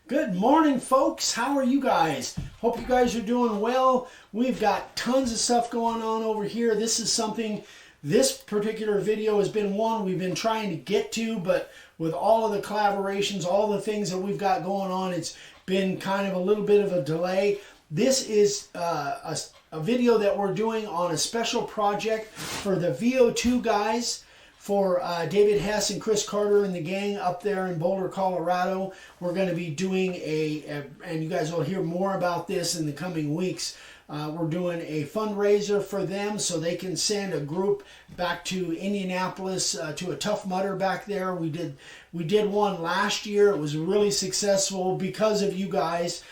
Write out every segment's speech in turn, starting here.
Good morning, folks. How are you guys? Hope you guys are doing well. We've got tons of stuff going on over here. This particular video has been one we've been trying to get to, but with all of the collaborations, all the things that we've got going on, it's been kind of a little bit of a delay. This is a video that we're doing on a special project for the VO2 guys, for David Hess and Chris Carter and the gang up there in Boulder, Colorado. We're going to be doing and you guys will hear more about this in the coming weeks. We're doing a fundraiser for them so they can send a group back to Indianapolis to a Tough Mudder back there. We did one last year. It was really successful because of you guys.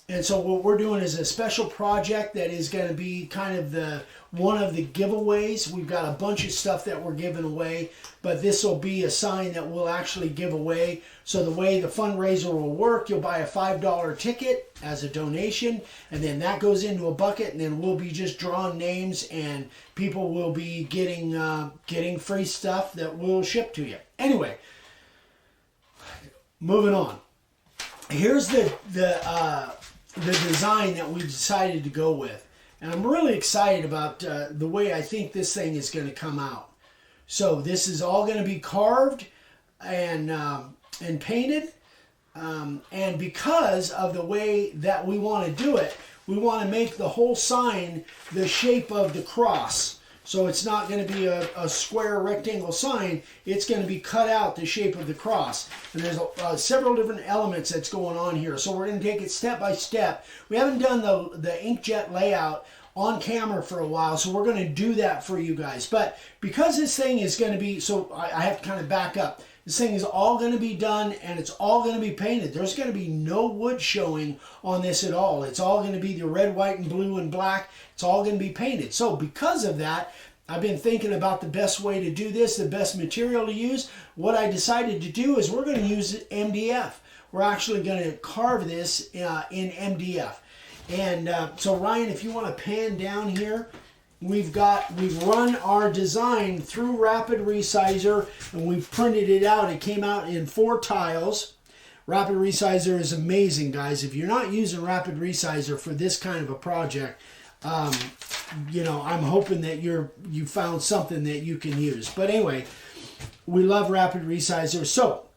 And so what we're doing is a special project that is going to be kind of one of the giveaways. We've got a bunch of stuff that we're giving away, but this will be a sign that we'll actually give away. So the way the fundraiser will work, you'll buy a $5 ticket as a donation, and then that goes into a bucket, and then we'll be just drawing names, and people will be getting free stuff that we'll ship to you. Anyway, moving on. Here's the design that we decided to go with. And I'm really excited about the way I think this thing is going to come out. So this is all going to be carved and painted. And because of the way that we want to do it, we want to make the whole sign the shape of the cross. So it's not going to be a square rectangle sign. It's going to be cut out the shape of the cross. And there's several different elements that's going on here. So we're going to take it step by step. We haven't done the inkjet layout on camera for a while, so we're going to do that for you guys. But because this thing is going to be, so I have to kind of back up. This thing is all going to be done, and it's all going to be painted. There's going to be no wood showing on this at all. It's all going to be the red, white, and blue, and black. It's all going to be painted. So because of that, I've been thinking about the best way to do this, the best material to use. What I decided to do is we're going to use MDF. We're actually going to carve this in MDF. And so Ryan, if you want to pan down here, we've run our design through Rapid Resizer, and we've printed it out. It came out in 4 tiles. Rapid Resizer is amazing, guys. If you're not using Rapid Resizer for this kind of a project, you know, I'm hoping that you found something that you can use. But anyway, we love Rapid Resizer. So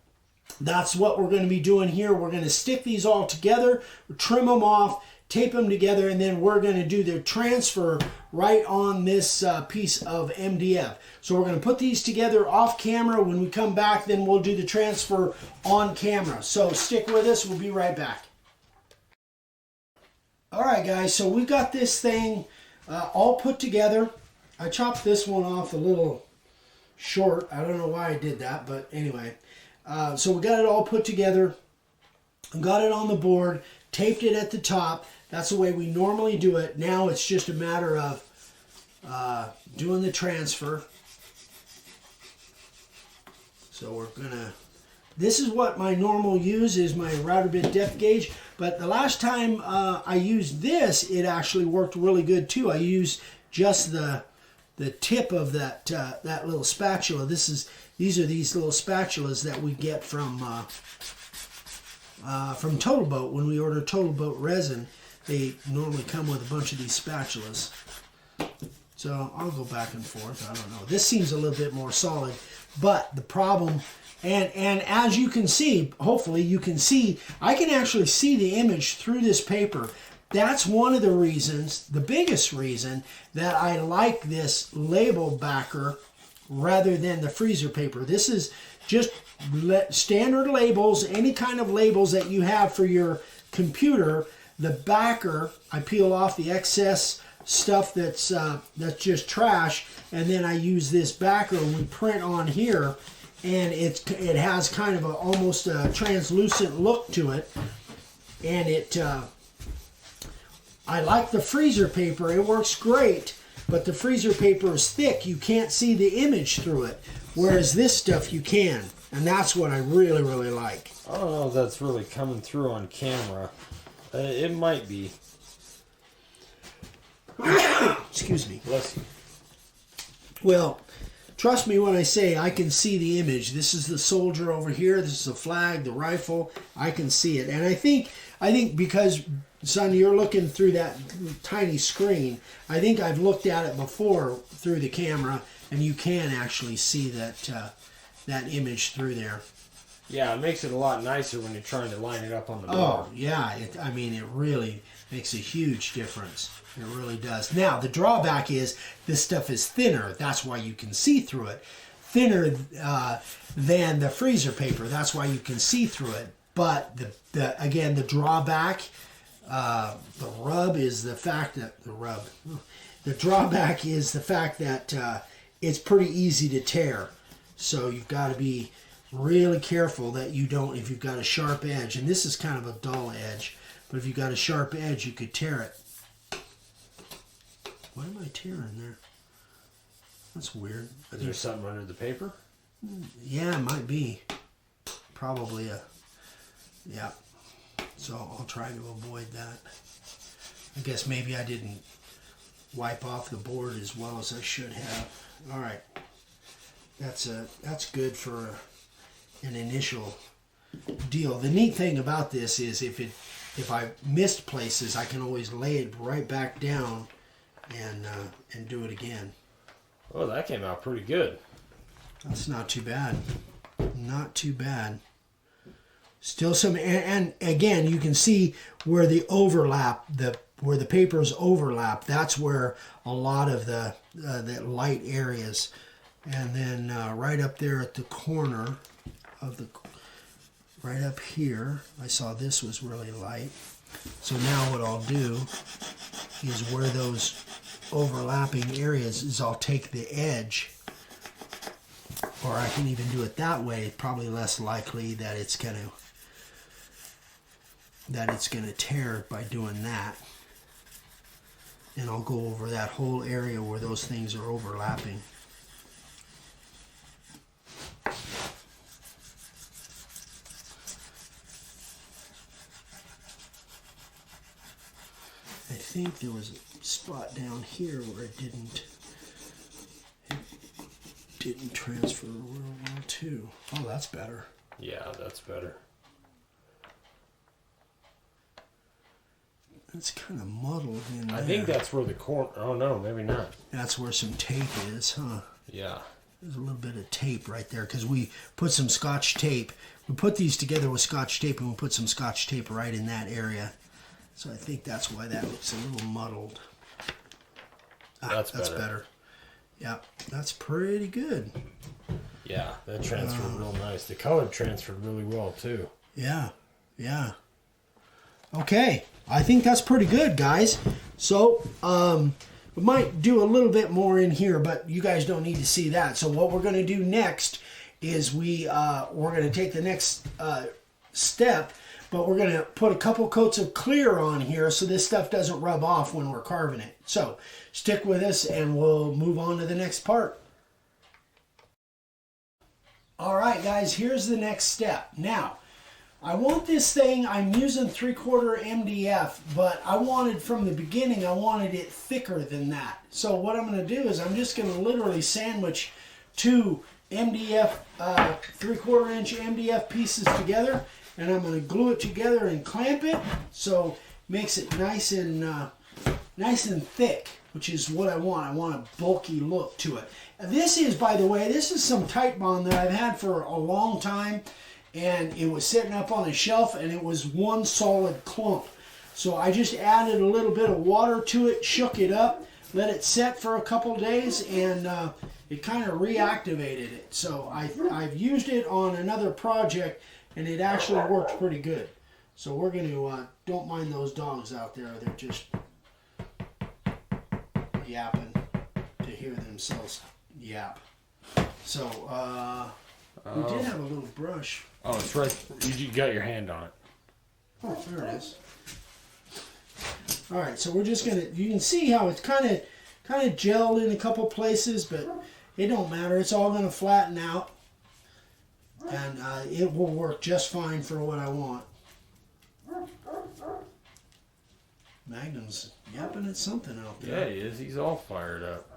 that's what we're going to be doing here. We're going to stick these all together, trim them off, tape them together, and then we're going to do the transfer right on this piece of MDF. So we're going to put these together off camera. When we come back, then we'll do the transfer on camera. So stick with us. We'll be right back. All right, guys. So we've got this thing all put together. I chopped this one off a little short. I don't know why I did that, but anyway. So we got it all put together. Got it on the board. Taped it at the top. That's the way we normally do it. Now it's just a matter of doing the transfer. So we're gonna, this is what my normal use is, my router bit depth gauge. But the last time I used this, it actually worked really good too. I used just the tip of that little spatula. These are these little spatulas that we get from Total Boat. When we order Total Boat resin, they normally come with a bunch of these spatulas. So I'll go back and forth. I don't know. This seems a little bit more solid, but the problem, and as you can see, hopefully you can see, I can actually see the image through this paper. That's one of the reasons, the biggest reason, that I like this label backer rather than the freezer paper. This is just standard labels, any kind of labels that you have for your computer. The backer, I peel off the excess stuff that's just trash, and then I use this backer and we print on here, and it has kind of almost a translucent look to it, and I like the freezer paper. It works great, but the freezer paper is thick. You can't see the image through it, whereas this stuff you can. And that's what I really, really like. I don't know if that's really coming through on camera. It might be. Excuse me. Bless you. Well, trust me when I say I can see the image. This is the soldier over here. This is the flag, the rifle. I can see it. And I think because, son, you're looking through that tiny screen, I think I've looked at it before through the camera, and you can actually see that that image through there. Yeah, it makes it a lot nicer when you're trying to line it up on the board. Oh, yeah. I mean, it really makes a huge difference. It really does. Now, the drawback is this stuff is thinner. That's why you can see through it. Thinner than the freezer paper. That's why you can see through it. But, again, the drawback, the rub is the fact that... The drawback is the fact that it's pretty easy to tear. So you've got to be really careful that you don't, if you've got a sharp edge, and this is kind of a dull edge, but if you've got a sharp edge, you could tear it. What am I tearing there? That's weird. Is there something under the paper? Yeah, it might be. Probably yeah. So I'll try to avoid that. I guess maybe I didn't wipe off the board as well as I should have. All right. That's good for an initial deal. The neat thing about this is if I missed places, I can always lay it right back down and do it again. Oh, that came out pretty good. That's not too bad. Not too bad. Still some, and again, you can see where the overlap, where the papers overlap. That's where a lot of the light areas, and then right up there at the corner of the, right up here, I saw this was really light. So now what I'll do is where those overlapping areas is I'll take the edge, or I can even do it that way. It's probably less likely that it's gonna tear by doing that. And I'll go over that whole area where those things are overlapping. I think there was a spot down here where it didn't transfer real well too. Oh, that's better. Yeah, that's better. It's kind of muddled in there. I think that's where the corner... Oh, no, maybe not. That's where some tape is, huh? Yeah. There's a little bit of tape right there because we put some Scotch tape. We put these together with Scotch tape, and we put some Scotch tape right in that area. So I think that's why that looks a little muddled. That's better. Yeah, that's pretty good. Yeah, that transferred real nice. The color transferred really well, too. Yeah, yeah. Okay, I think that's pretty good, guys. So, we might do a little bit more in here, but you guys don't need to see that. So what we're going to do next is we're going to take the next step, but we're going to put a couple coats of clear on here so this stuff doesn't rub off when we're carving it. So stick with us and we'll move on to the next part. All right, guys, here's the next step. Now, I want this thing, I'm using 3/4 MDF, but I wanted from the beginning, I wanted it thicker than that. So what I'm going to do is I'm just going to literally sandwich two MDF, 3/4 inch MDF pieces together, and I'm going to glue it together and clamp it so it makes it nice and thick, which is what I want. I want a bulky look to it. This is, by the way, this is some Tite Bond that I've had for a long time. And it was sitting up on the shelf, and it was one solid clump. So I just added a little bit of water to it, shook it up, let it set for a couple days, and it kind of reactivated it. So I've used it on another project, and it actually worked pretty good. So we're going to, don't mind those dogs out there. They're just yapping to hear themselves yap. So we did have a little brush. Oh, it's right. You got your hand on it. Oh, there it is. All right, so we're just gonna. You can see how it's kind of gelled in a couple places, but it don't matter. It's all gonna flatten out, and it will work just fine for what I want. Magnum's yapping at something out there. Yeah, he is. He's all fired up.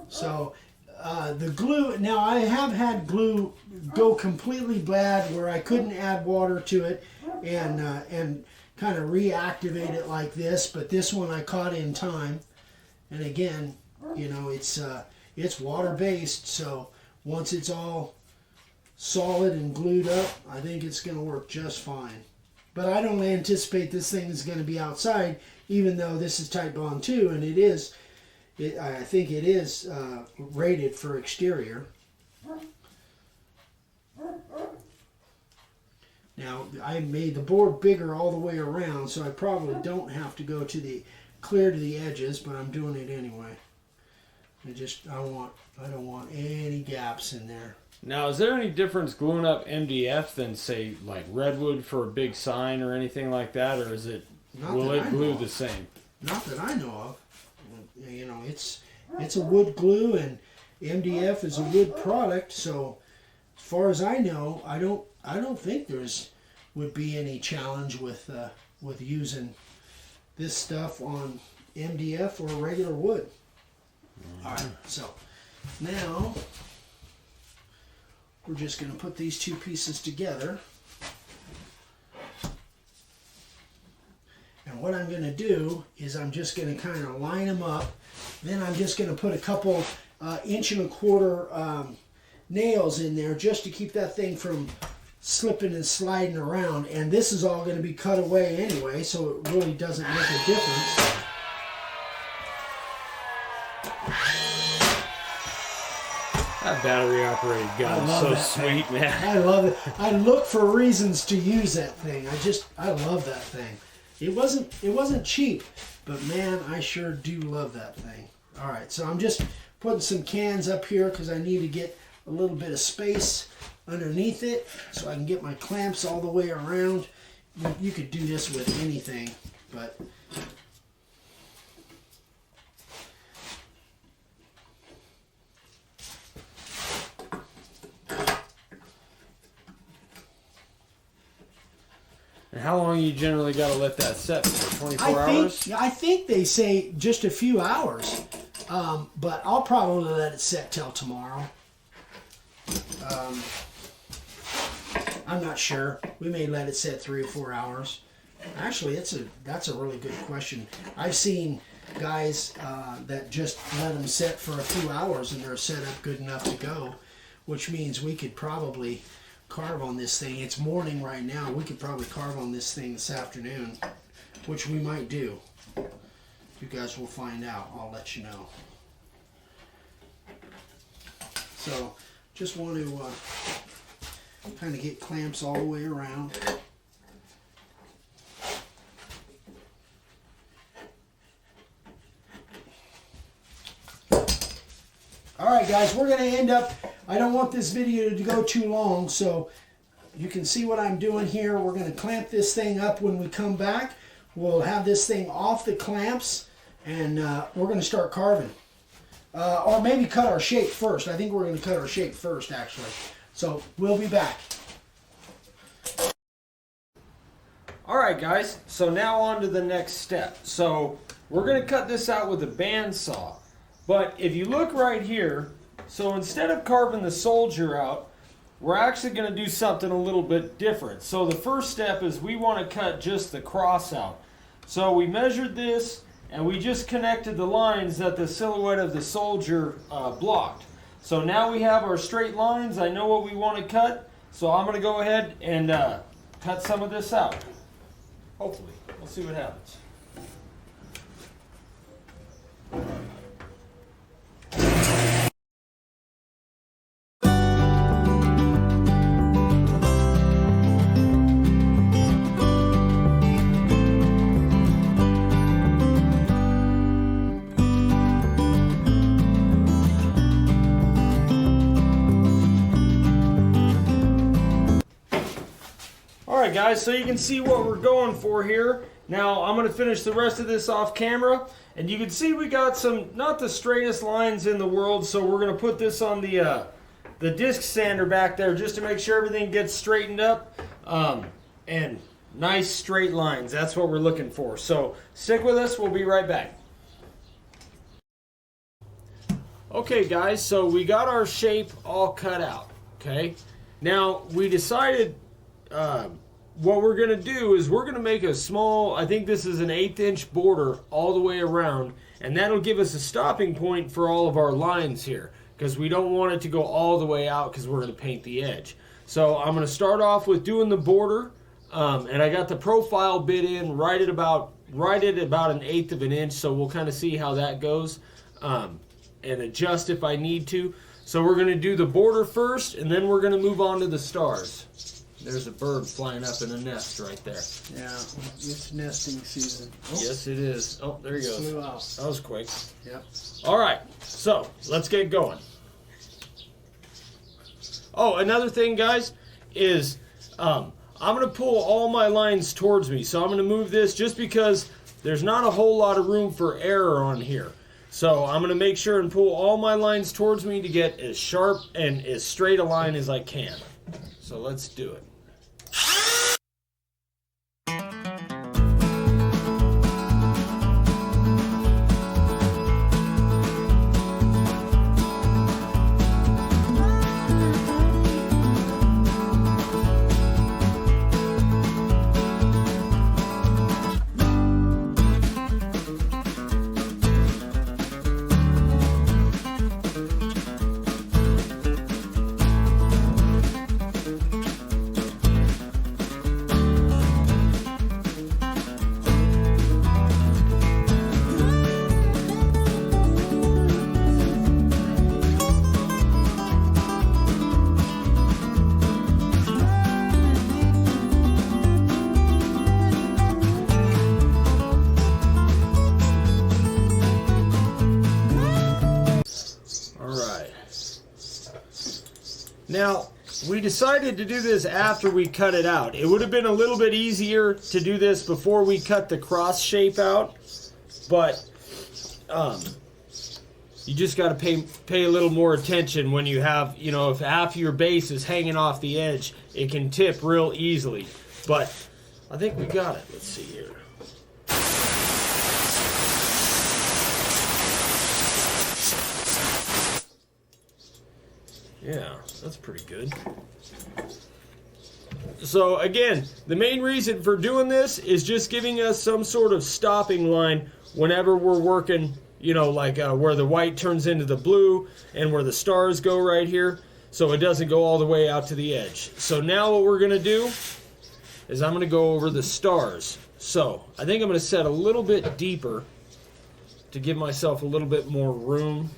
So the glue, now I have had glue go completely bad where I couldn't add water to it and kind of reactivate it like this, but this one I caught in time. And again, you know, it's water based, so once it's all solid and glued up, I think it's going to work just fine. But I don't anticipate this thing is going to be outside, even though this is Type Bond 2, and it is. I think it is rated for exterior. Now, I made the board bigger all the way around, so I probably don't have to go to the clear to the edges, but I'm doing it anyway. I don't want any gaps in there. Now, is there any difference gluing up MDF than, say, like redwood for a big sign or anything like that, or is it will it glue the same? Not that I know of. You know, it's a wood glue, and MDF is a wood product, so as far as I know, I don't think would be any challenge with using this stuff on MDF or regular wood. All right, so now we're just going to put these two pieces together. And what I'm going to do is I'm just going to kind of line them up. Then I'm just going to put a couple 1.25 inch nails in there just to keep that thing from slipping and sliding around. And this is all going to be cut away anyway, so it really doesn't make a difference. That battery operated gun is so sweet, man. I love it. I look for reasons to use that thing. I love that thing. It wasn't cheap, but man, I sure do love that thing. All right, so I'm just putting some cans up here because I need to get a little bit of space underneath it so I can get my clamps all the way around. You could do this with anything, but and how long you generally got to let that set for? 24 hours? I think they say just a few hours, but I'll probably let it set till tomorrow. I'm not sure. We may let it set 3 or 4 hours. Actually, that's a really good question. I've seen guys that just let them set for a few hours and they're set up good enough to go, which means we could probably carve on this thing. It's morning right now. We could probably carve on this thing this afternoon, which we might do. You guys will find out. I'll let you know. So just want to kind of get clamps all the way around. Alright guys, we're going to end up, I don't want this video to go too long, so you can see what I'm doing here. We're going to clamp this thing up when we come back. We'll have this thing off the clamps, and we're going to start carving. Or maybe cut our shape first. I think we're going to cut our shape first, actually. So we'll be back. Alright guys, so now on to the next step. So we're going to cut this out with a bandsaw. But if you look right here, so instead of carving the soldier out, we're actually going to do something a little bit different. So the first step is we want to cut just the cross out. So we measured this and we just connected the lines that the silhouette of the soldier blocked. So now we have our straight lines. I know what we want to cut, so I'm going to go ahead and cut some of this out. Hopefully. We'll see what happens. Alright guys, so you can see what we're going for here. Now I'm going to finish the rest of this off camera, and you can see we got some, not the straightest lines in the world, so we're going to put this on the disc sander back there just to make sure everything gets straightened up, and nice straight lines. That's what we're looking for. So stick with us, we'll be right back. Okay guys, so we got our shape all cut out, okay? Now we decided what we're gonna do is we're gonna make a small, I think this is an 1/8 inch border all the way around, and that'll give us a stopping point for all of our lines here, because we don't want it to go all the way out because we're gonna paint the edge. So I'm gonna start off with doing the border, and I got the profile bit in right at about an 1/8 of an inch, so we'll kind of see how that goes. And adjust if I need to. So we're going to do the border first, and then we're going to move on to the stars. There's a bird flying up in a nest right there. Yeah, it's nesting season. Oh, yes, it is. Oh, there he goes. Flew out. That was quick. Yep. All right, so let's get going. Oh, another thing, guys, is I'm going to pull all my lines towards me. So I'm going to move this just because there's not a whole lot of room for error on here. So I'm going to make sure and pull all my lines towards me to get as sharp and as straight a line as I can. So let's do it. Now, we decided to do this after we cut it out. It would have been a little bit easier to do this before we cut the cross shape out, but you just got to pay a little more attention when you have, you know, if half your base is hanging off the edge, it can tip real easily. But I think we got it. Let's see here. Yeah, that's pretty good. So again, the main reason for doing this is just giving us some sort of stopping line whenever we're working, you know, like where the white turns into the blue and where the stars go right here, so it doesn't go all the way out to the edge. So now what we're going to do is I'm going to go over the stars. So I think I'm going to set a little bit deeper to give myself a little bit more room.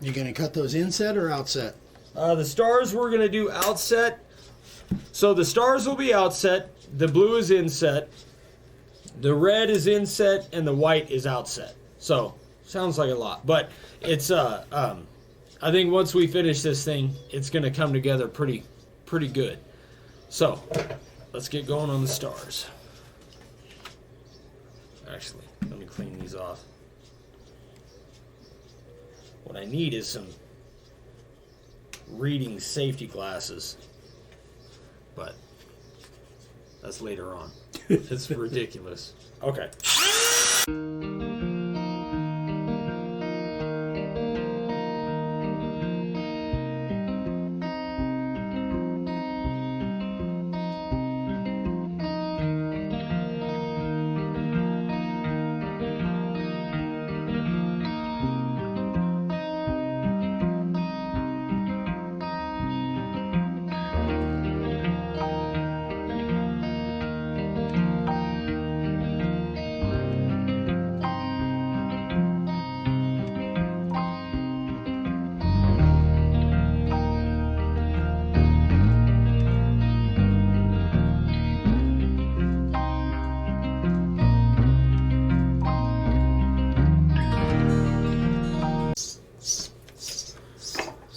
You going to cut those inset or outset? The stars we're going to do outset. So the stars will be outset, the blue is inset, the red is inset, and the white is outset. So, sounds like a lot, but it's I think once we finish this thing, it's going to come together pretty good. So, let's get going on the stars. Actually, let me clean these off. What I need is some reading safety glasses, but that's later on. It's ridiculous. Okay.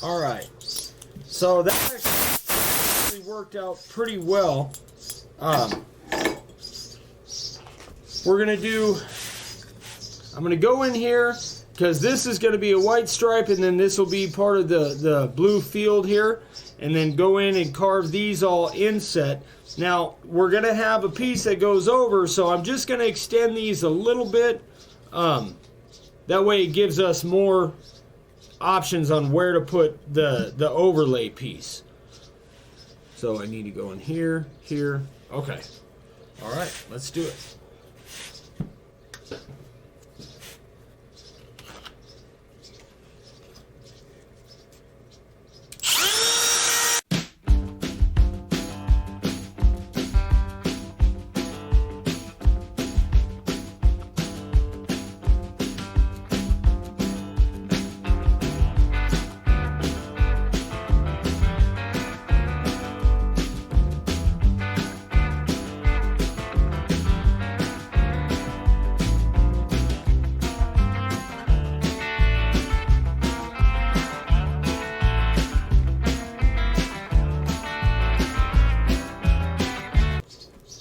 All right, so that actually worked out pretty well. We're gonna do, I'm gonna go in here because this is gonna be a white stripe, and then this will be part of the blue field here, and then go in and carve these all inset. Now we're gonna have a piece that goes over, so I'm just gonna extend these a little bit. That way it gives us more options on where to put the overlay piece. So I need to go in here, here. Okay. All right, let's do it.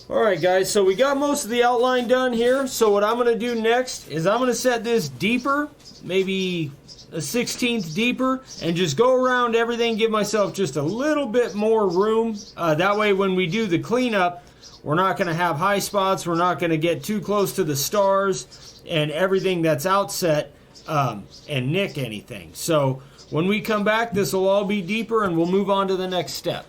Alright guys, so we got most of the outline done here. So what I'm going to do next is I'm going to set this deeper, maybe a 1/16 deeper, and just go around everything, give myself just a little bit more room. That way when we do the cleanup, we're not going to have high spots, we're not going to get too close to the stars and everything that's outset and nick anything. So when we come back, this will all be deeper and we'll move on to the next step.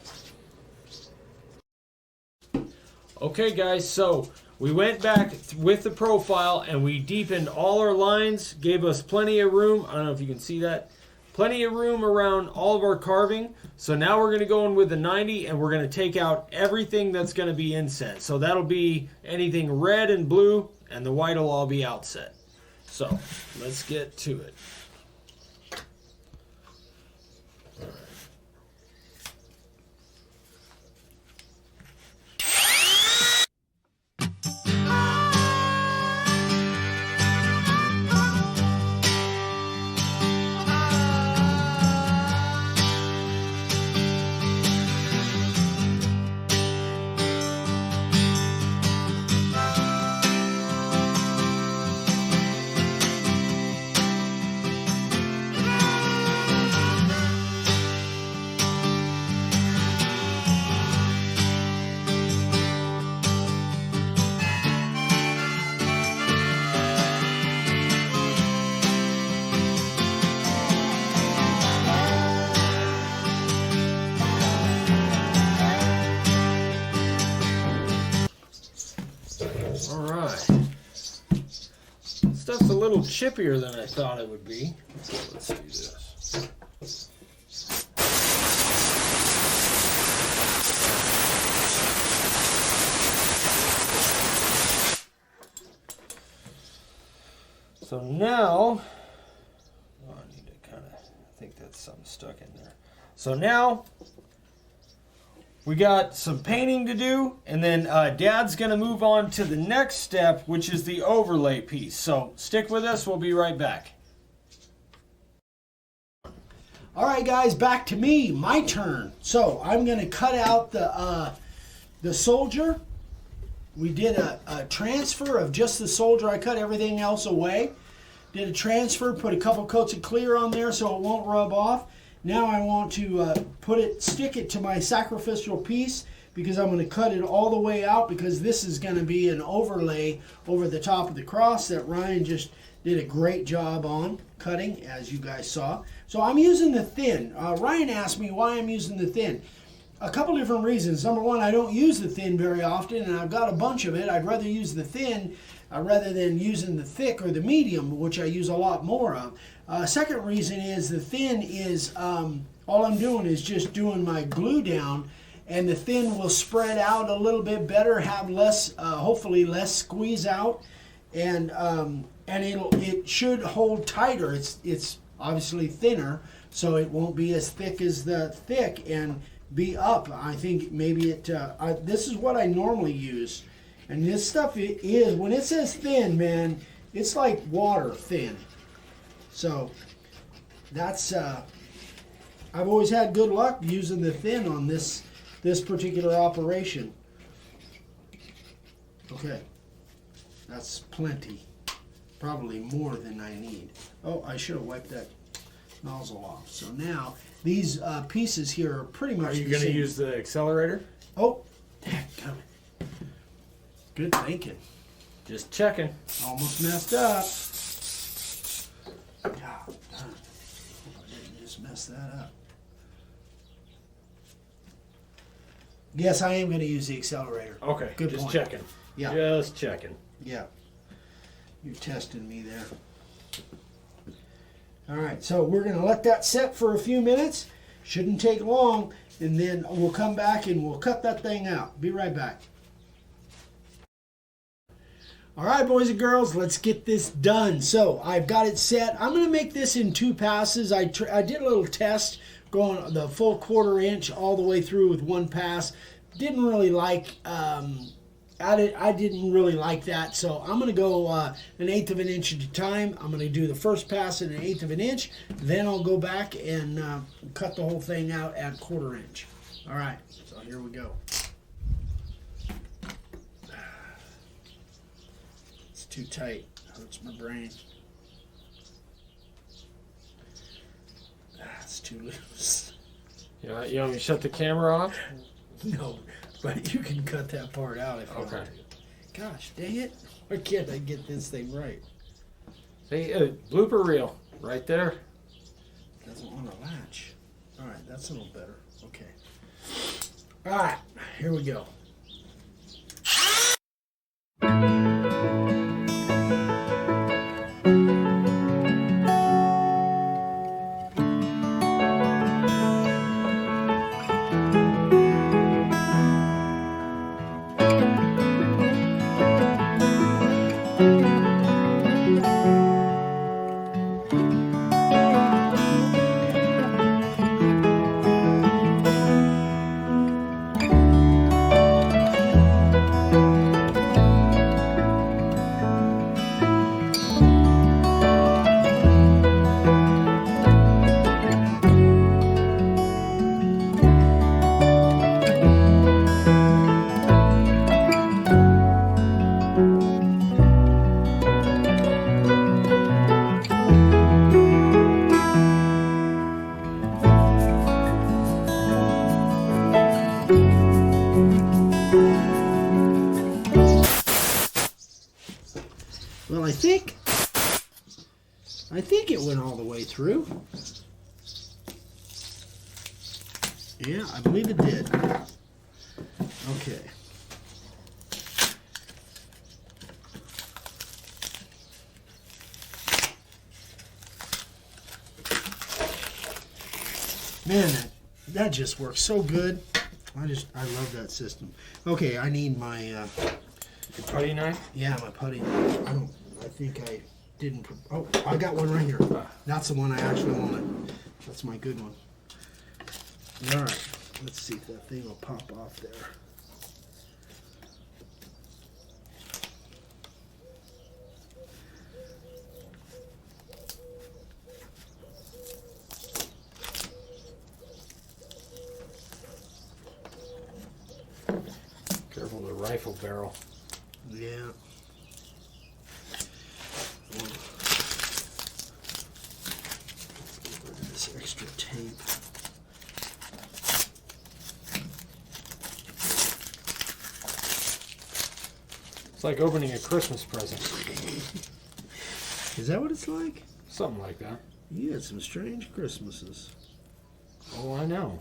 Okay guys, so we went back with the profile and we deepened all our lines, gave us plenty of room. I don't know if you can see that. Plenty of room around all of our carving. So now we're going to go in with the 90 and we're going to take out everything that's going to be inset. So that'll be anything red and blue, and the white will all be outset. So let's get to it. Stuff's a little chippier than I thought it would be. So let's do this. So now, I need to kind of, I think that's something stuck in there. So now, we got some painting to do, and then Dad's going to move on to the next step, which is the overlay piece. So stick with us, we'll be right back. All right, guys, back to me, my turn. So I'm going to cut out the soldier. We did a transfer of just the soldier. I cut everything else away. Did a transfer, put a couple coats of clear on there so it won't rub off. Now I want to stick it to my sacrificial piece, because I'm going to cut it all the way out, because this is going to be an overlay over the top of the cross that Ryan just did a great job on cutting, as you guys saw. So I'm using the thin. Ryan asked me why I'm using the thin. A couple different reasons. Number one, I don't use the thin very often, and I've got a bunch of it. I'd rather use the thin rather than using the thick or the medium, which I use a lot more of. Second reason is the thin is, all I'm doing is just doing my glue down, and the thin will spread out a little bit better, have less, hopefully less squeeze out, and it should hold tighter. It's obviously thinner, so it won't be as thick as the thick and be up. I think maybe this is what I normally use, and this stuff is, when it says thin, man, it's like water thin. So that's I've always had good luck using the thin on this particular operation. Okay, that's plenty, probably more than I need. Oh, I should have wiped that nozzle off. So now these pieces here are pretty much the same. Are you going to use the accelerator? Oh, dadgummit. Good thinking. Just checking. Almost messed up. that up. Yes, I am going to use the accelerator. Okay, Good just point. checking. Yeah. Just checking. Yeah. You're testing me there. All right, so we're going to let that set for a few minutes. Shouldn't take long, and then we'll come back and we'll cut that thing out. Be right back. All right, boys and girls, let's get this done. So I've got it set. I'm going to make this in 2 passes. I did a little test going the full 1/4 inch all the way through with 1 pass. Didn't really like I didn't really like that, so I'm going to go 1/8 of an inch at a time. I'm going to do the first pass in 1/8 of an inch. Then I'll go back and cut the whole thing out at 1/4 inch. All right, so here we go. It's too tight. Hurts my brain. It's too loose. Yeah, you want me to shut the camera off? No, but you can cut that part out if you want to. Gosh, dang it. Why can't I get this thing right? See, blooper reel right there. Doesn't want to latch. All right, that's a little better. Okay. All right, here we go. Well, I think it went all the way through. Yeah, I believe it did. Okay. Man, that just works so good. I love that system. Okay, I need my Your putty knife? yeah, my putty knife. I think I didn't. Oh, I got one right here. That's the one I actually wanted. That's my good one. All right, let's see if that thing will pop off there. Careful the rifle barrel. Yeah. Let's get rid of this extra tape. It's like opening a Christmas present. Is that what it's like? Something like that. You had some strange Christmases. Oh, I know.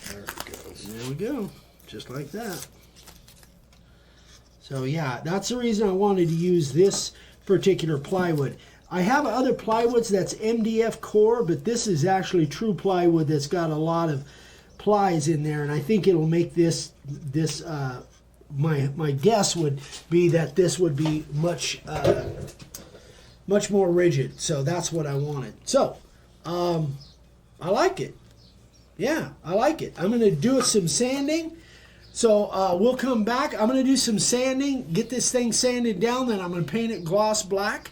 There it goes. There we go. Just like that. So yeah, that's the reason I wanted to use this particular plywood. I have other plywoods that's MDF core, but this is actually true plywood that's got a lot of plies in there, and I think it'll make this my guess would be that this would be much more rigid. So that's what I wanted. So I like it. Yeah, I like it. I'm going to do some sanding. So we'll come back. I'm going to do some sanding, get this thing sanded down, then I'm going to paint it gloss black.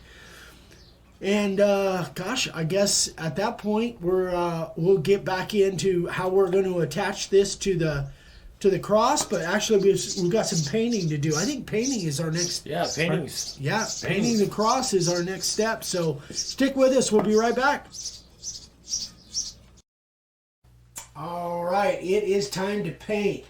And gosh, I guess at that point we'll get back into how we're going to attach this to the cross. But actually, we've got some painting to do. I think painting is our next. Yeah, paintings. Yeah, painting the cross is our next step. So stick with us. We'll be right back. All right, it is time to paint.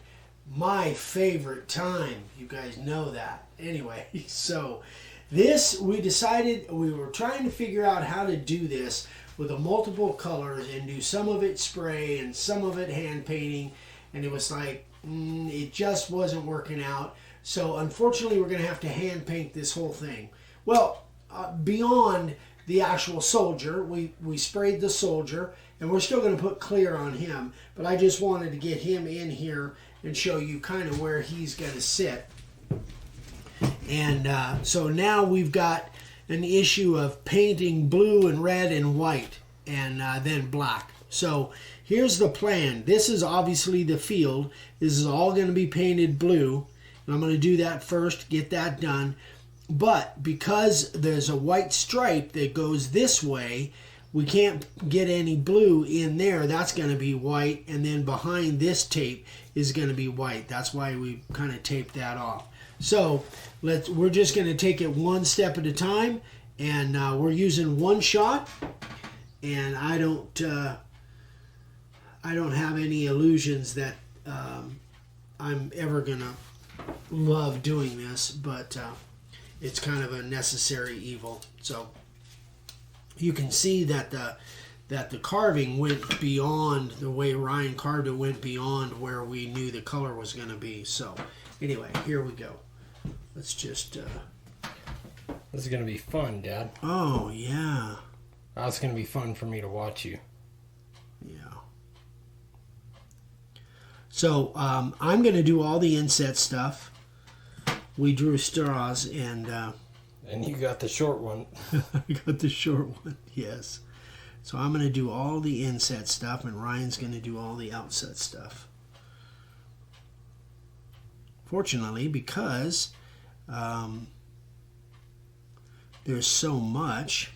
My favorite time. You guys know that. Anyway, so this, we decided we were trying to figure out how to do this with a multiple colors and do some of it spray and some of it hand painting. And it was like, it just wasn't working out. So unfortunately, we're going to have to hand paint this whole thing. Well, beyond the actual soldier, we sprayed the soldier, and we're still going to put clear on him. But I just wanted to get him in here and show you kind of where he's going to sit. And so now we've got an issue of painting blue and red and white and then black. So here's the plan. This is obviously the field. This is all going to be painted blue. And I'm going to do that first, get that done. But because there's a white stripe that goes this way, we can't get any blue in there. That's going to be white. And then behind this tape is going to be white. That's why we kind of taped that off. So we're just going to take it one step at a time. And we're using one shot. And I don't have any illusions that I'm ever going to love doing this. But it's kind of a necessary evil. So you can see that the carving went beyond the way Ryan carved it, went beyond where we knew the color was going to be. So anyway, here we go. Let's just This is going to be fun, Dad. Oh yeah, That's going to be fun for me to watch you. yeah. So I'm going to do all the inset stuff. We drew straws and you got the short one. I got the short one, yes. So I'm going to do all the inset stuff, and Ryan's going to do all the outset stuff. Fortunately, because there's so much,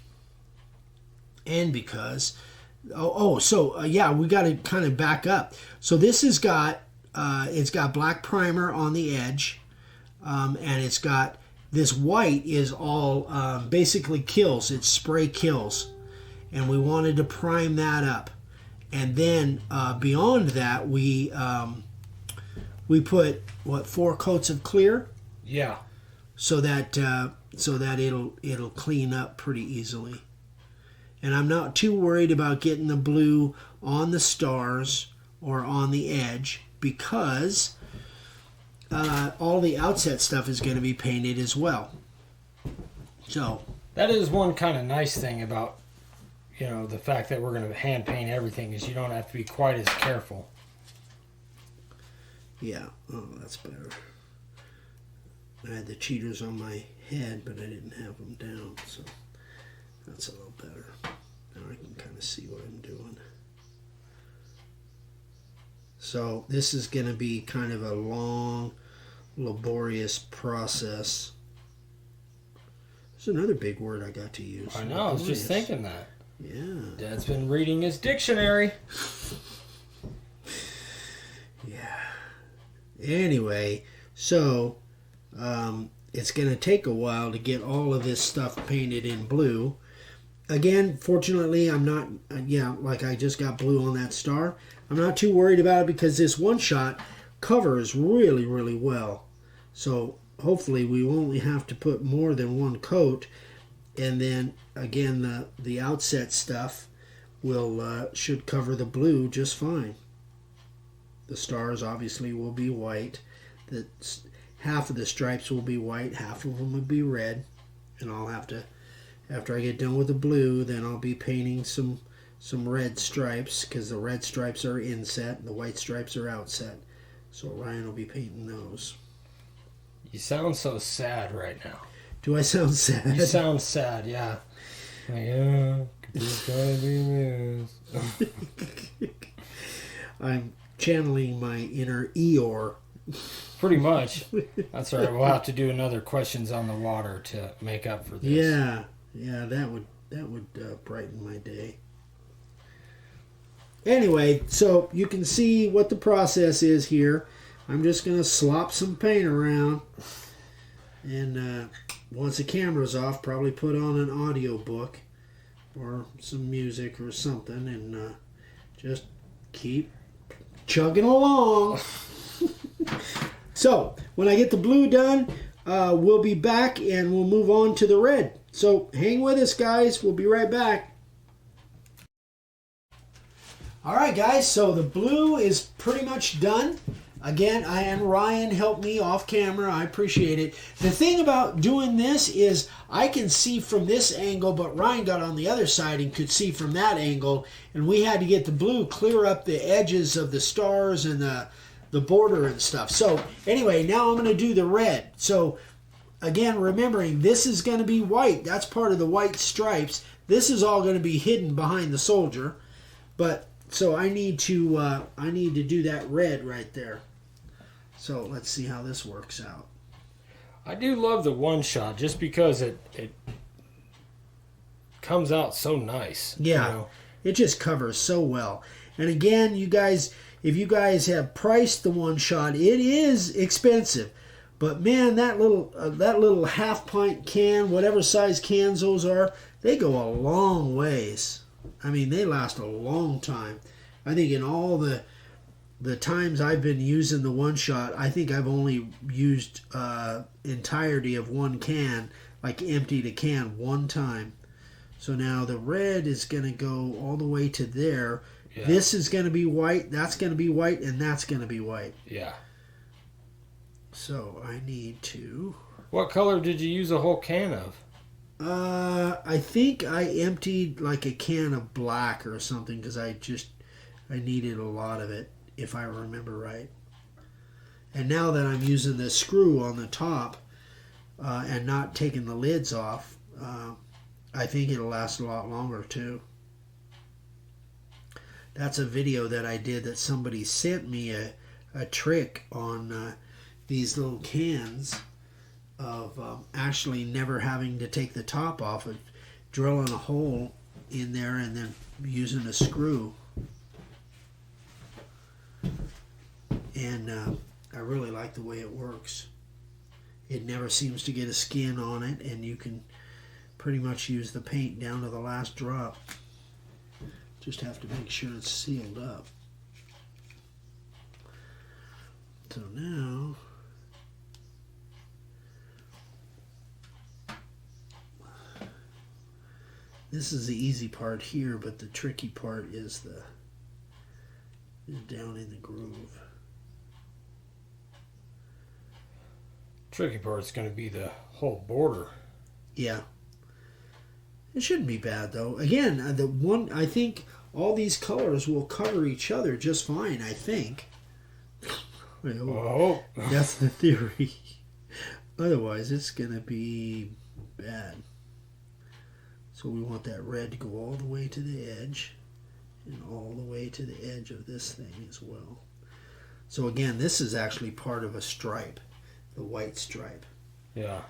and because, yeah, we got to kind of back up. So this has got, it's got black primer on the edge, and it's got, this white is all basically kills. It's spray kills. And we wanted to prime that up. And then beyond that, we put, 4 coats of clear? Yeah. So that it'll clean up pretty easily. And I'm not too worried about getting the blue on the stars or on the edge, because all the outset stuff is going to be painted as well. So that is one kind of nice thing about, the fact that we're going to hand paint everything, is you don't have to be quite as careful. Yeah. Oh, that's better. I had the cheaters on my head, but I didn't have them down, so that's a little better. Now I can kind of see what I'm doing. So this is going to be kind of a long, laborious process. There's another big word I got to use. I know, I was just thinking that. Yeah. Dad's been reading his dictionary. Yeah. Anyway, so it's going to take a while to get all of this stuff painted in blue. Again, fortunately, I'm not, like I just got blue on that star. I'm not too worried about it because this one shot covers really, really well. So hopefully we only have to put more than one coat. And then, again, the outset stuff should cover the blue just fine. The stars obviously will be white. Half of the stripes will be white, half of them will be red. And I'll have to, after I get done with the blue, then I'll be painting some red stripes, because the red stripes are inset and the white stripes are outset. So Ryan will be painting those. You sound so sad right now. Do I sound sad? You sound sad, yeah. It's gonna be this. I'm channeling my inner Eeyore. Pretty much. That's all right. We'll have to do another questions on the water to make up for this. Yeah, that would brighten my day. Anyway, so you can see what the process is here. I'm just going to slop some paint around. And once the camera's off, probably put on an audio book or some music or something, and just keep chugging along. So when I get the blue done, we'll be back and we'll move on to the red. So hang with us, guys. We'll be right back. All right, guys. So the blue is pretty much done. Again, Ryan helped me off camera. I appreciate it. The thing about doing this is I can see from this angle, but Ryan got on the other side and could see from that angle. And we had to get the blue clear up the edges of the stars and the border and stuff. So anyway, now I'm going to do the red. So again, remembering this is going to be white. That's part of the white stripes. This is all going to be hidden behind the soldier. But so I need to do that red right there. So let's see how this works out. I do love the one shot just because it comes out so nice. Yeah, you know? It just covers so well. And again, you guys, if you guys have priced the one shot, it is expensive. But man, that little half pint can, whatever size cans those are, they go a long ways. I mean, they last a long time. I think in all the times I've been using the one shot, I think I've only used entirety of one can, like emptied a can one time. So now the red is going to go all the way to there. Yeah. This is going to be white, that's going to be white, and that's going to be white. Yeah. So I need to... What color did you use a whole can of? I think I emptied like a can of black or something because I needed a lot of it, if I remember right. And now that I'm using the screw on the top and not taking the lids off, I think it'll last a lot longer too. That's a video that I did that somebody sent me a trick on these little cans of actually never having to take the top off, of drilling a hole in there and then using a screw. And I really like the way it works. It never seems to get a skin on it, and you can pretty much use the paint down to the last drop. Just have to make sure it's sealed up. So now this is the easy part here, but the tricky part is down in the groove. Tricky part's going to be the whole border. Yeah. It shouldn't be bad though. Again, I think all these colors will cover each other just fine, I think. Oh. That's the theory. Otherwise, it's going to be bad. So we want that red to go all the way to the edge and all the way to the edge of this thing as well. So again, this is actually part of a stripe, the white stripe. Yeah.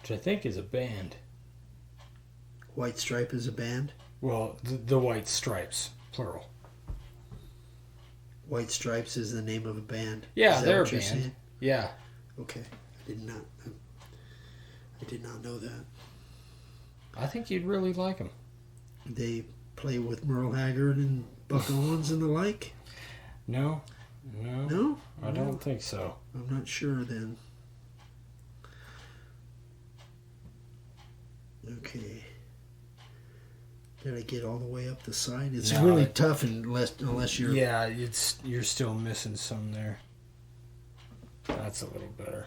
Which I think is a band. White stripe is a band? Well, the white stripes, plural. White Stripes is the name of a band? Yeah, they're a band. Saying? Yeah. Okay. I did not know that. I think you'd really like them. They play with Merle Haggard and Buck Owens and the like? No? I don't think so. I'm not sure then. Okay. Did I get all the way up the side? It's really tough unless you're... Yeah, you're still missing some there. That's a little better.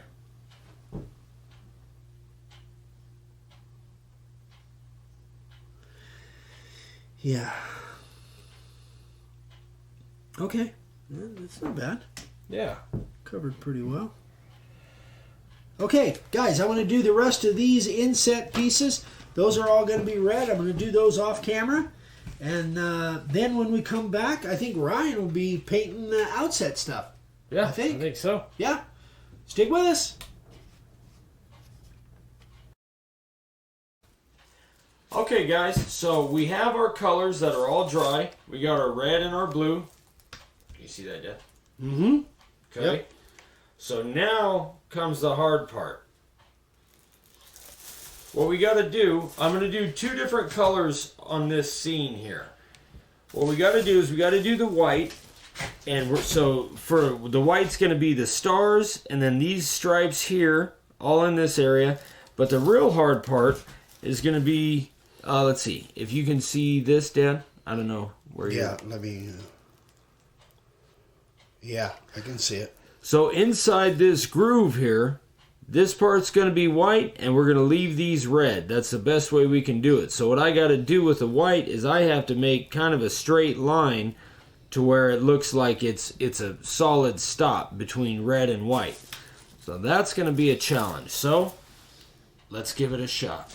Yeah. Okay. Yeah, that's not bad. Yeah. Covered pretty well. Okay, guys, I want to do the rest of these inset pieces. Those are all going to be red. I'm going to do those off camera. And then when we come back, I think Ryan will be painting the outset stuff. Yeah, I think so. Yeah. Stick with us. Okay, guys, so we have our colors that are all dry. We got our red and our blue. Can you see that, Jeff? Mm-hmm. Okay. Yep. So now comes the hard part. What we got to do, I'm going to do two different colors on this scene here. what we got to do is we got to do the white. And so for the white's going to be the stars and then these stripes here, all in this area. But the real hard part is going to be, let's see, if you can see this, Dan. I don't know where you're. Yeah, let me. Yeah, I can see it. So inside this groove here, this part's going to be white, and we're going to leave these red. That's the best way we can do it. So what I got to do with the white is I have to make kind of a straight line to where it looks like it's a solid stop between red and white. So that's going to be a challenge. So let's give it a shot.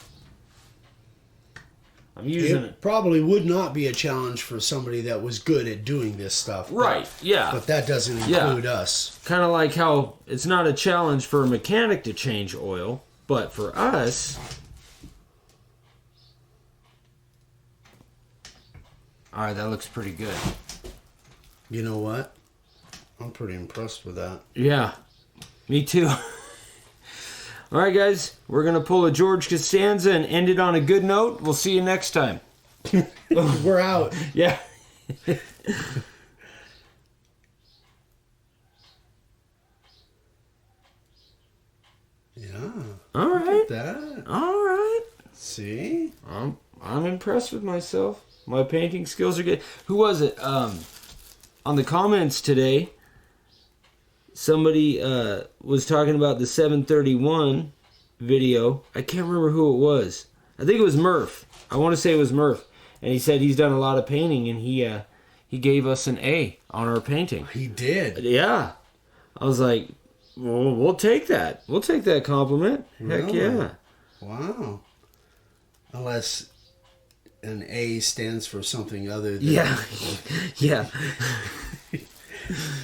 I'm using it. Probably would not be a challenge for somebody that was good at doing this stuff. Right, yeah. But that doesn't include us. Kind of like how it's not a challenge for a mechanic to change oil, but for us... Alright, that looks pretty good. You know what? I'm pretty impressed with that. Yeah, me too. All right, guys, we're going to pull a George Costanza and end it on a good note. We'll see you next time. We're out. Yeah. Yeah. All right. Look at that. All right. See? I'm impressed with myself. My painting skills are good. Who was it? On the comments today, somebody was talking about the 731 video. I can't remember who it was. I think it was Murph. I want to say it was Murph. And he said he's done a lot of painting, and he gave us an A on our painting. He did. Yeah. I was like, well, we'll take that. We'll take that compliment. Heck Really? yeah. Wow. Unless an A stands for something other than... Yeah. Yeah.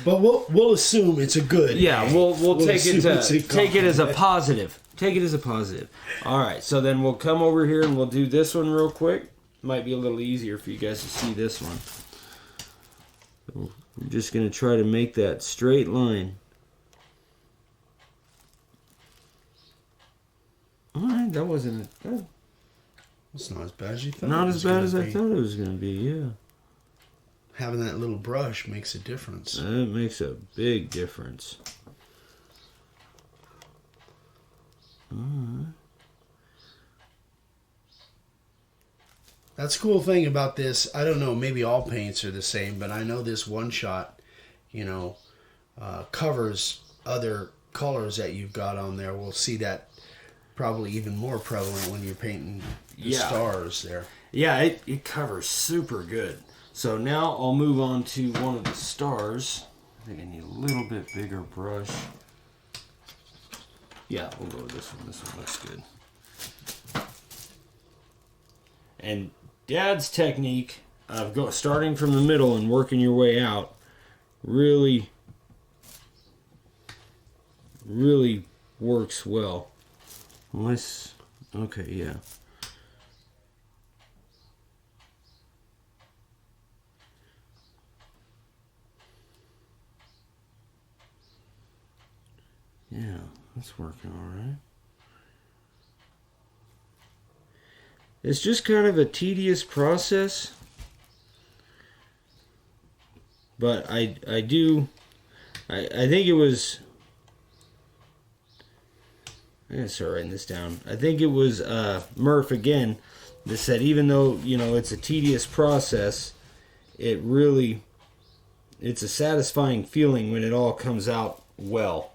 But we'll assume it's a good. Yeah, we'll take it take it as a positive. Take it as a positive. All right, so then we'll come over here and we'll do this one real quick. Might be a little easier for you guys to see this one. So I'm just going to try to make that straight line. All right, that wasn't bad. It's not as bad as you thought. Not as bad as I thought it was going to be, yeah. Having that little brush makes a difference. That makes a big difference. That's the cool thing about this. I don't know, maybe all paints are the same, but I know this one shot, covers other colors that you've got on there. We'll see that probably even more prevalent when you're painting the stars there. Yeah, it covers super good. So now I'll move on to one of the stars. I think I need a little bit bigger brush. Yeah, we'll go with this one. This one looks good. And Dad's technique of starting from the middle and working your way out really, really works well. Okay, yeah. Yeah, that's working all right. It's just kind of a tedious process, but I think it was, I gotta start writing this down. I think it was Murph again that said even though it's a tedious process, it's a satisfying feeling when it all comes out well.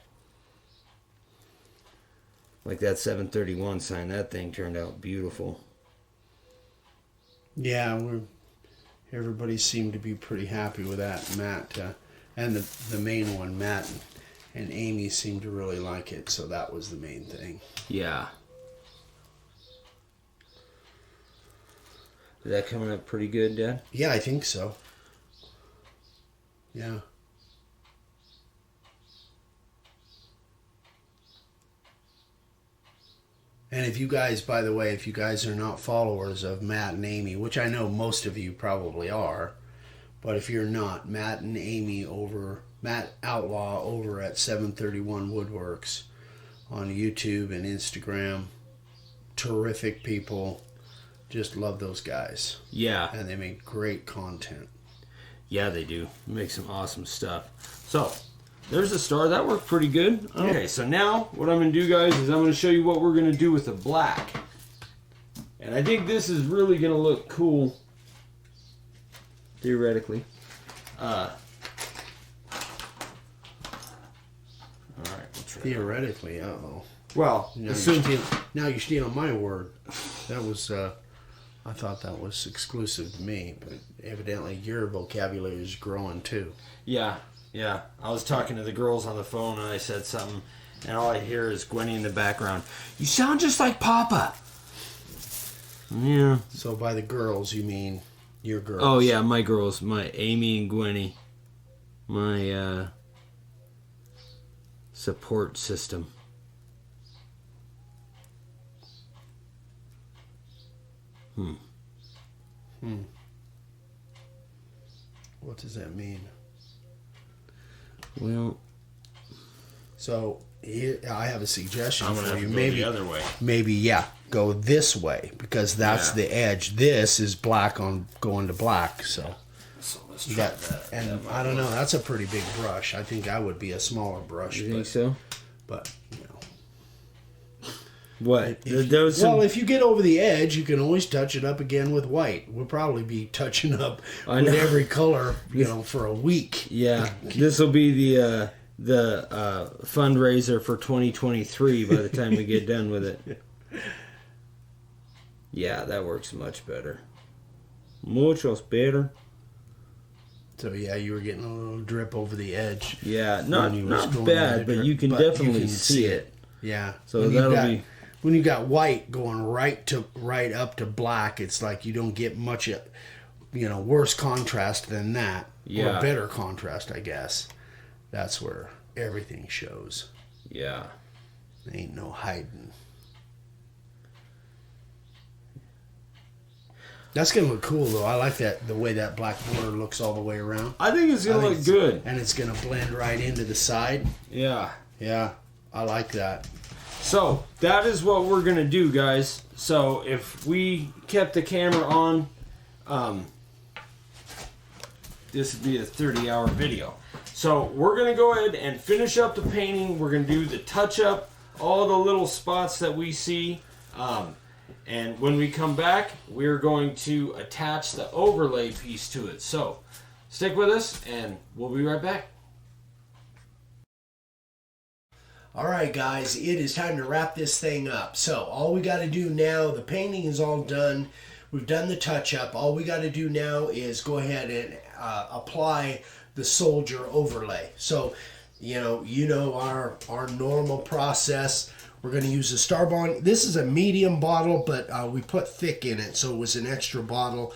Like that 731 sign, that thing turned out beautiful. Yeah, everybody seemed to be pretty happy with that. Matt and the main one, Matt and Amy seemed to really like it, so that was the main thing. Yeah. Is that coming up pretty good, Dad? Yeah, I think so. Yeah. And if you guys, by the way, if you guys are not followers of Matt and Amy, which I know most of you probably are, but if you're not, Matt and Amy Matt Outlaw over at 731 Woodworks on YouTube and Instagram, terrific people. Just love those guys. Yeah. And they make great content. Yeah, they do. Make some awesome stuff. So, there's the star. That worked pretty good. Okay, so now what I'm going to do, guys, is I'm going to show you what we're going to do with the black. And I think this is really going to look cool, theoretically. All right, we'll try Theoretically, uh-oh. Well, Now you're stealing my word. That was, I thought that was exclusive to me, but evidently your vocabulary is growing too. Yeah. I was talking to the girls on the phone and I said something, and all I hear is Gwenny in the background. You sound just like Papa. Yeah. So by the girls, you mean your girls? Oh yeah, my girls, my Amy and Gwenny, my support system. What does that mean? Well, so here, I have a suggestion I'm gonna for have you. to go Maybe the other way. Maybe go this way because that's the edge. This is black on going to black. So let's try that. And I don't know. That's a pretty big brush. I think I would be a smaller brush. You think so? But What? If you get over the edge, you can always touch it up again with white. We'll probably be touching up with every color, for a week. Yeah, this will be the fundraiser for 2023 by the time we get done with it. Yeah, that works much better. Muchos better. So you were getting a little drip over the edge. Yeah, not bad, but you can definitely see it. Yeah. So that'll be. When you got white going right up to black, it's like you don't get much, worse contrast than that. Yeah. Or better contrast, I guess. That's where everything shows. Yeah. There ain't no hiding. That's going to look cool, though. I like the way that black border looks all the way around. I think it's going to look good. And it's going to blend right into the side. Yeah. Yeah, I like that. So, that is what we're going to do, guys. So, if we kept the camera on, this would be a 30-hour video. So, we're going to go ahead and finish up the painting. We're going to do the touch-up, all the little spots that we see. And when we come back, we're going to attach the overlay piece to it. So, stick with us, and we'll be right back. All right, guys, it is time to wrap this thing up. So all we got to do now, the painting is all done. We've done the touch-up. All we got to do now is go ahead and apply the soldier overlay. So, our normal process. We're going to use the Starbond. This is a medium bottle, but we put thick in it, so it was an extra bottle,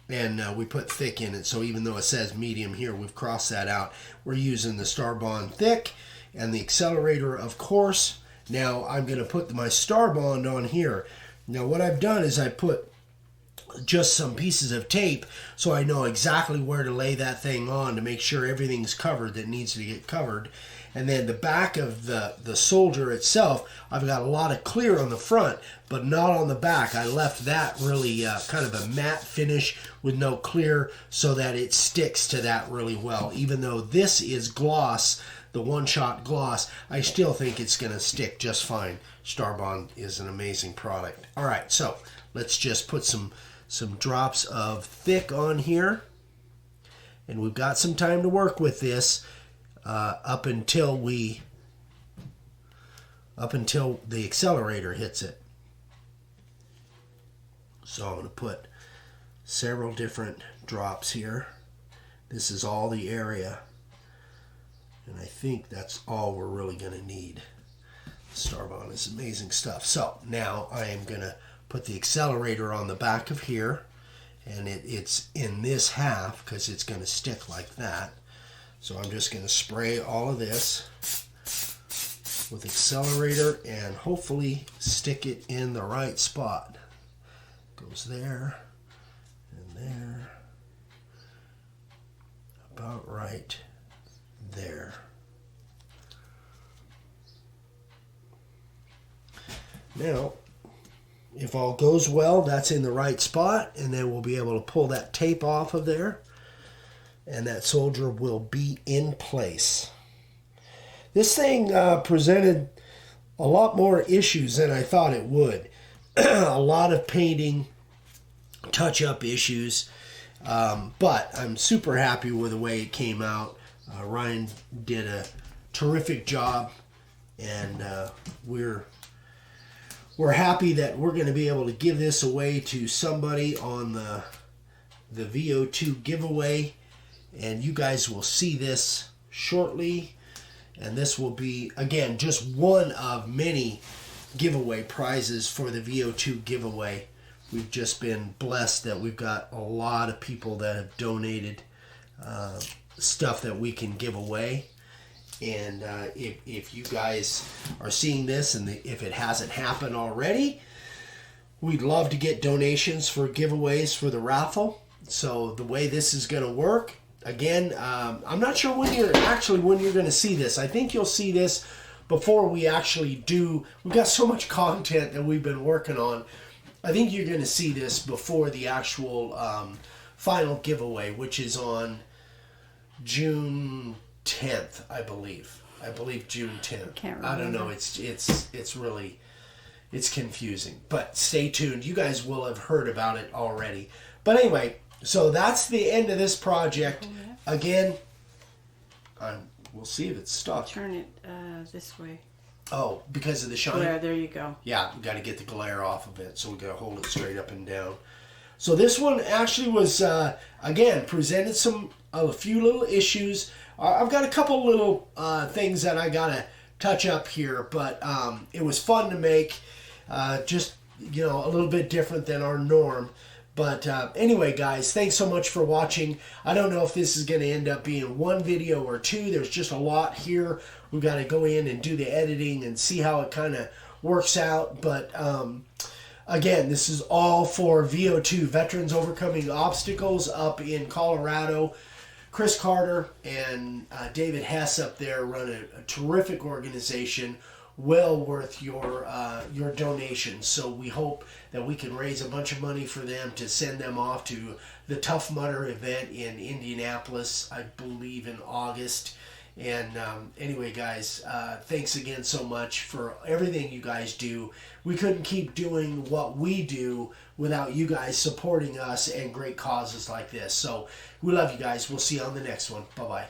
and we put thick in it. So even though it says medium here, we've crossed that out. We're using the Starbond thick. And the accelerator, of course. Now I'm going to put my Starbond on here. Now what I've done is I put just some pieces of tape so I know exactly where to lay that thing on to make sure everything's covered that needs to get covered. And then the back of the soldier itself, I've got a lot of clear on the front, but not on the back. I left that really kind of a matte finish with no clear so that it sticks to that really well. Even though this is gloss, the one-shot gloss, I still think it's going to stick just fine. Starbond is an amazing product. All right, so let's just put some drops of thick on here. And we've got some time to work with this up until the accelerator hits it. So I'm going to put several different drops here. This is all the area. And I think that's all we're really going to need. Starbond is amazing stuff. So now I am going to put the accelerator on the back of here. And it's in this half because it's going to stick like that. So I'm just going to spray all of this with accelerator and hopefully stick it in the right spot. Goes there and there. About right there. Now, if all goes well, that's in the right spot, and then we'll be able to pull that tape off of there, and that soldier will be in place. This thing presented a lot more issues than I thought it would. A lot of painting, touch-up issues, but I'm super happy with the way it came out. Ryan did a terrific job, and we're happy that we're going to be able to give this away to somebody on the VO2 giveaway, and you guys will see this shortly. And this will be, again, just one of many giveaway prizes for the VO2 giveaway. We've just been blessed that we've got a lot of people that have donated stuff that we can give away. And if you guys are seeing this, and if it hasn't happened already, we'd love to get donations for giveaways for the raffle. So the way this is going to work, again, I'm not sure when you're going to see this. I think you'll see this before we actually do. We've got so much content that we've been working on. I think you're going to see this before the actual final giveaway, which is on June 10th, I believe. June 10th. Can't remember. I don't know. It's really confusing. But stay tuned. You guys will have heard about it already. But anyway, so that's the end of this project. Again, we'll see if it's stuck. Turn it this way. Oh, because of the shine? Yeah, there you go. Yeah, we got to get the glare off of it, so we got to hold it straight up and down. So this one actually was, again, presented a few little issues. I've got a couple little things that I got to touch up here, but it was fun to make, just, a little bit different than our norm. But anyway, guys, thanks so much for watching. I don't know if this is going to end up being one video or two. There's just a lot here. We've got to go in and do the editing and see how it kind of works out. But again, this is all for VO2, Veterans Overcoming Obstacles, up in Colorado. Chris Carter and David Hess up there run a terrific organization, well worth your donation. So we hope that we can raise a bunch of money for them to send them off to the Tough Mudder event in Indianapolis, I believe in August. And anyway, guys, thanks again so much for everything you guys do. We couldn't keep doing what we do without you guys supporting us and great causes like this. So we love you guys. We'll see you on the next one. Bye-bye.